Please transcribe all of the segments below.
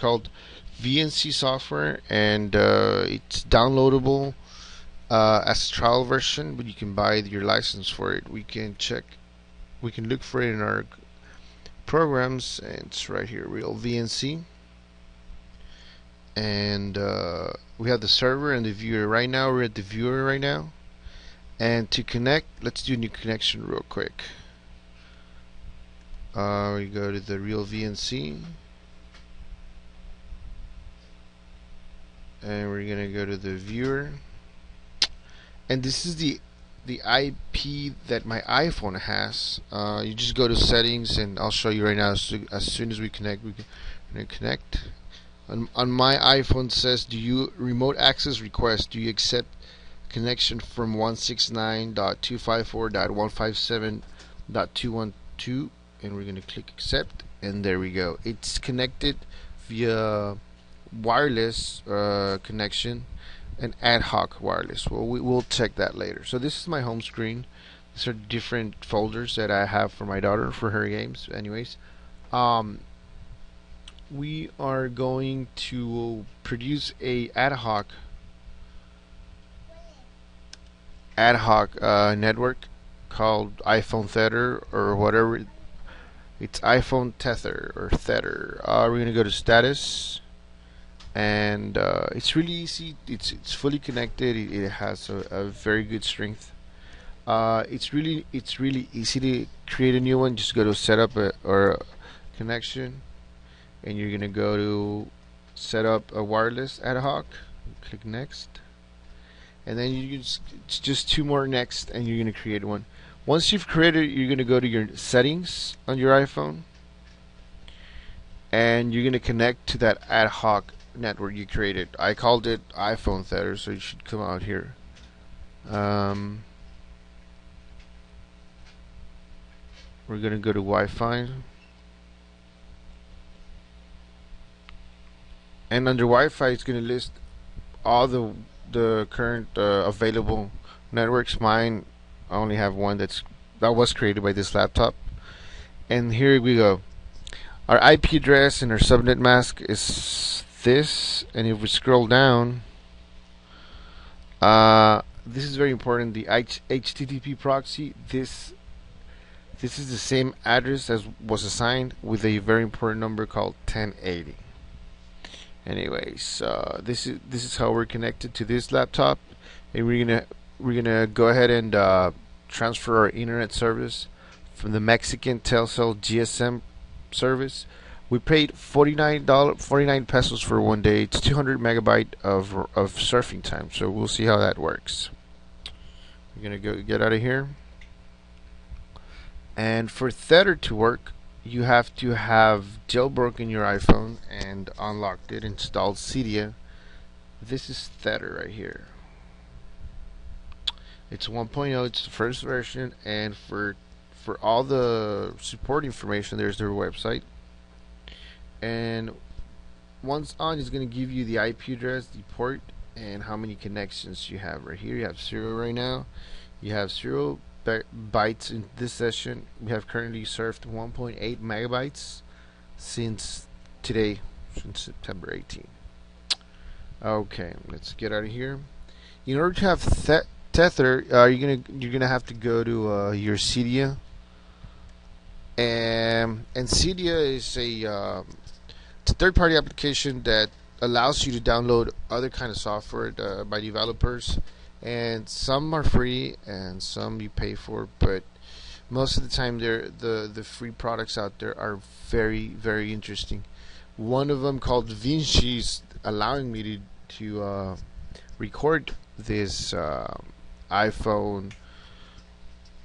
called VNC software, and it's downloadable as a trial version, but you can buy your license for it. We can look for it in our programs, and it's right here, real VNC. And we have the server and the viewer. Right now we're at the viewer right now, and to connect, let's do a new connection real quick. We go to the real VNC, and we're gonna go to the viewer, and this is the IP that my iPhone has. You just go to settings, and I'll show you right now. So as soon as we connect, we're gonna connect. On my iPhone it says, do you remote access request, do you accept connection from 169.254.157.212, and we're going to click accept, and there we go. It's connected via wireless connection and ad hoc wireless. Well, we'll check that later. So this is my home screen. These are different folders that I have for my daughter for her games. Anyways, we are going to produce a ad hoc network called iPhone Tether, or whatever. It's iPhone Tether or Tether. We're gonna go to status, and it's really easy. It's fully connected. It has a very good strength. It's really easy to create a new one. Just go to setup or a connection, and you're gonna go to set up a wireless ad hoc. Click next, and then it's just two more next, and you're gonna create one. Once you've created it, you're gonna go to your settings on your iPhone, and you're gonna connect to that ad hoc network you created. I called it iPhone Tether, so it should come out here. We're gonna go to Wi-Fi. And under Wi-Fi, it's going to list all the current available networks. Mine, I only have one that was created by this laptop. And here we go. Our IP address and our subnet mask is this. And if we scroll down, this is very important. The HTTP proxy. This is the same address as was assigned, with a very important number called 1080. Anyways, this is how we're connected to this laptop, and we're gonna go ahead and transfer our internet service from the Mexican Telcel GSM service. We paid $49 pesos for 1 day. It's 200 megabyte of surfing time. So we'll see how that works. We're gonna get out of here, and for Tether to work, you have to have jailbroken your iPhone and unlocked it, installed Cydia. This is Tether right here. It's 1.0, it's the first version, and for all the support information, there's their website. And once on, it's going to give you the IP address, the port, and how many connections you have. Right here you have 0 right now. You have 0 bytes in this session. We have currently surfed 1.8 megabytes since today, since September 18. Okay, let's get out of here. In order to have Tether, you're gonna have to go to your Cydia, and Cydia is it's a third-party application that allows you to download other kind of software by developers. And some are free and some you pay for, but most of the time the free products out there are very, very interesting. One of them, called Vinci, is allowing me to record this iPhone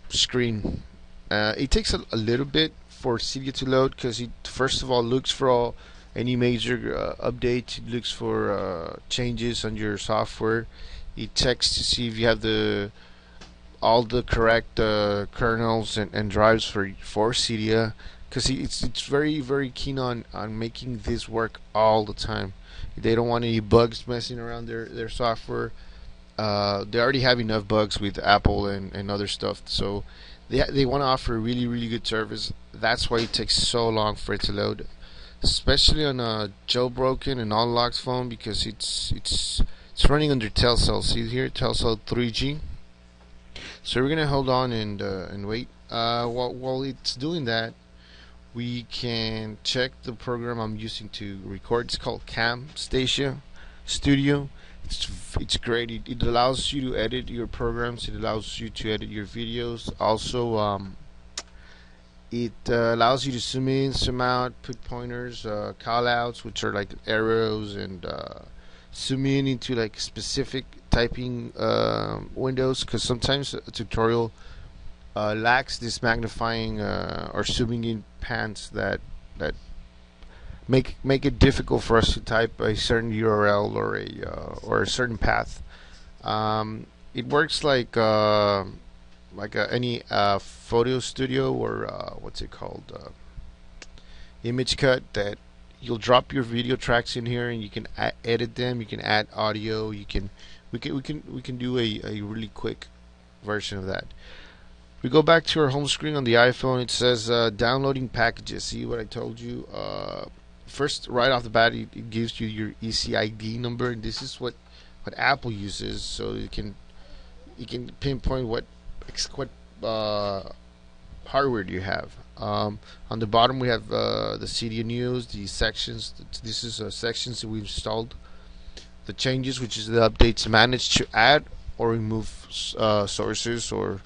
screen. It takes a little bit for Cydia to load, because it first of all looks for any major updates. It looks for changes on your software. It checks to see if you have all the correct kernels and drives for Cydia, because it's very, very keen on making this work all the time. They don't want any bugs messing around their software. They already have enough bugs with Apple and other stuff, so they want to offer a really, really good service. That's why it takes so long for it to load. especially on a jailbroken and unlocked phone, because it's running under Telcel. See here, Telcel 3G. So we're gonna hold on and wait. While it's doing that, we can check the program I'm using to record. It's called Camtasia Studio. It's great. It allows you to edit your programs. It allows you to edit your videos. Also, it allows you to zoom in, zoom out, put pointers, callouts, which are like arrows, and zoom in into like specific typing windows. Because sometimes a tutorial lacks this magnifying or zooming in pans that make it difficult for us to type a certain URL or a certain path. It works like any photo studio, or what's it called, image cut, that you'll drop your video tracks in here and you can edit them. You can add audio. We can do a really quick version of that. We go back to our home screen on the iPhone. It says downloading packages. See what I told you? First, right off the bat, it gives you your ECID number, and this is what Apple uses, so you can pinpoint what hardware do you have. On the bottom, we have the Cydia News, the sections. This is sections that we've installed. The changes, which is the updates, managed to add or remove sources, or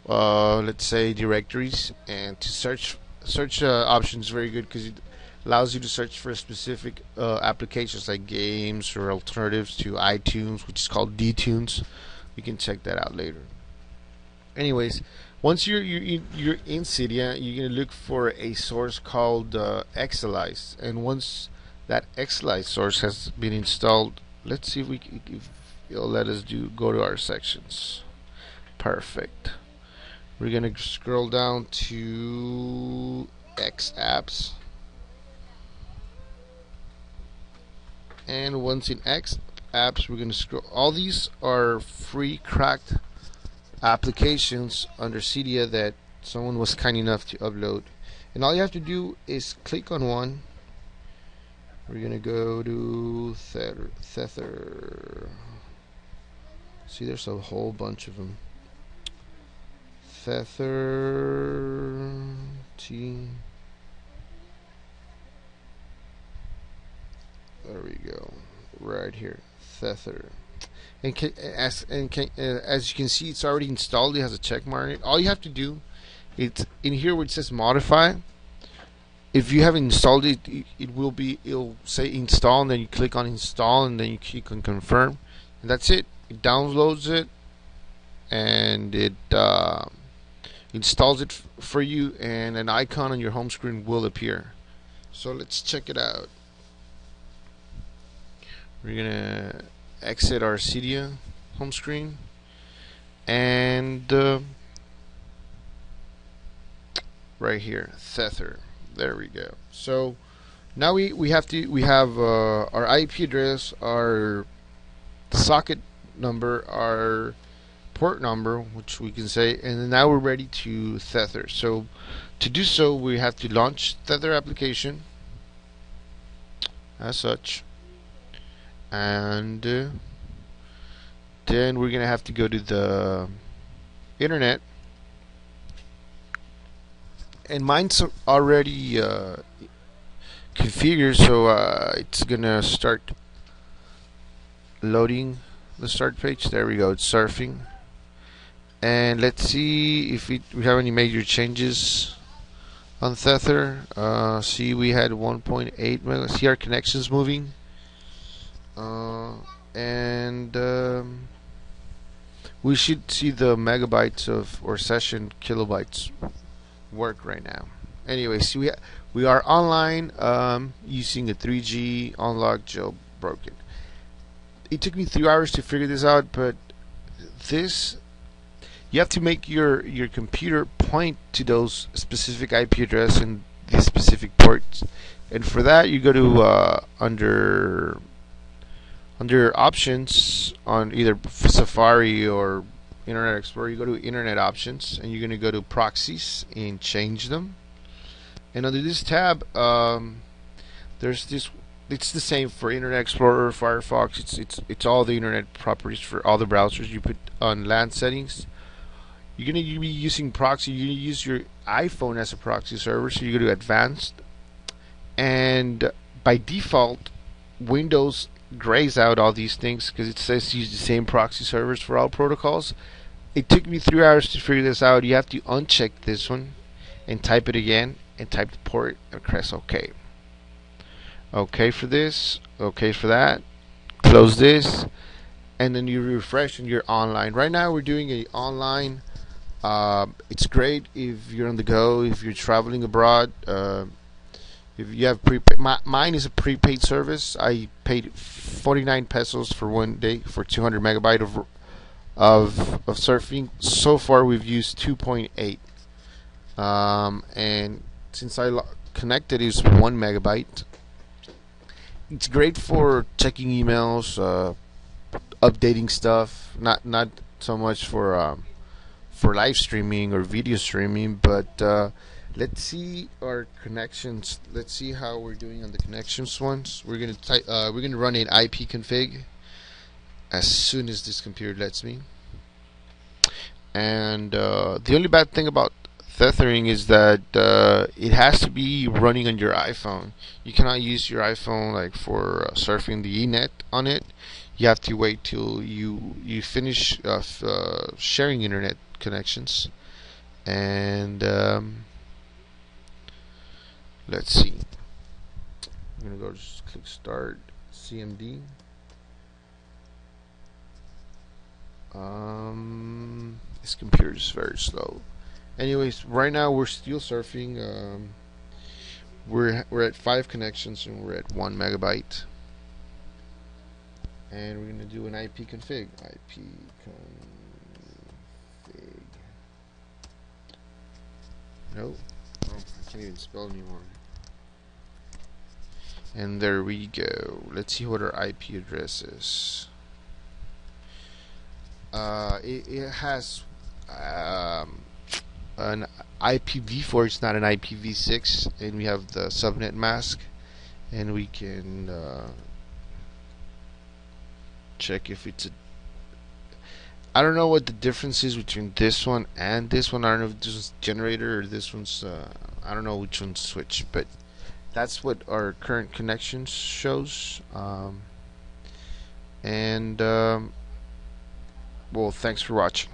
let's say directories. And to search options, very good, because it allows you to search for specific applications like games or alternatives to iTunes, which is called dTunes. You can check that out later. Anyways, once you're in Cydia, you're gonna look for a source called Xalize, and once that Xalize source has been installed, let's see if it'll let us go to our sections. Perfect. We're gonna scroll down to X apps, and once in X apps, we're gonna scroll. All these are free cracked applications under Cydia that someone was kind enough to upload, and all you have to do is click on one. We're gonna go to Tether. See, there's a whole bunch of them. Tether T. There we go. Right here, Tether. And as you can see, it's already installed. It has a check mark on it. All you have to do, it's in here where it says modify. If you haven't installed it, it'll say install, and then you click on install, and then you click on confirm, and that's it. It downloads it, and it installs it for you, and an icon on your home screen will appear. So let's check it out. We're gonna exit our Cydia home screen, and right here, Tether. There we go. So now we have our IP address, our socket number, our port number, which we can say, and now we're ready to Tether. So to do so, we have to launch Tether application as such, and then we're gonna have to go to the internet, and mine's already configured, so it's gonna start loading the start page. There we go, it's surfing, and let's see if we have any major changes on Tether. See, we had 1.8 megas. See our connections moving, and we should see the megabytes or session kilobytes work right now. Anyway, see, we are online using a 3G unlocked jailbroken. It took me 3 hours to figure this out, but this, you have to make your computer point to those specific IP address and these specific ports, and for that you go to under options on either Safari or Internet Explorer. You go to Internet Options, and you're going to go to Proxies and change them. And under this tab, There's this. It's the same for Internet Explorer, Firefox. It's all the internet properties for all the browsers. You put on LAN settings. You're gonna be using proxy. You're gonna use your iPhone as a proxy server. So you go to advanced, and by default, Windows grays out all these things because it says use the same proxy servers for all protocols. It took me 3 hours to figure this out. You have to uncheck this one and type it again and type the port and press OK. OK for this, OK for that. Close this, and then you refresh and you're online. Right now we're doing a online. It's great if you're on the go, if you're traveling abroad. If you have prepaid, mine is a prepaid service. I paid 49 pesos for 1 day for 200 megabyte of surfing. So far we've used 2.8, and since I connected is 1 megabyte. It's great for checking emails, updating stuff. Not so much for live streaming or video streaming, but let's see our connections. Let's see how we're doing on the connections ones. We're gonna run an IP config as soon as this computer lets me. And the only bad thing about tethering is that it has to be running on your iPhone. You cannot use your iPhone like for surfing the eNet on it. You have to wait till you finish sharing internet connections. And let's see. I'm gonna go just click start CMD. This computer is very slow. Anyways, right now we're still surfing. We're at 5 connections and we're at 1 megabyte. And we're gonna do an IP config. IP config. Nope. Oh, I can't even spell anymore. And there we go. Let's see what our IP address is. It has an IPv4. It's not an IPv6, and we have the subnet mask, and we can check if it's a. I don't know what the difference is between this one and this one. I don't know if this is generator or this one's. I don't know which one's switch, but that's what our current connection shows. Well, thanks for watching.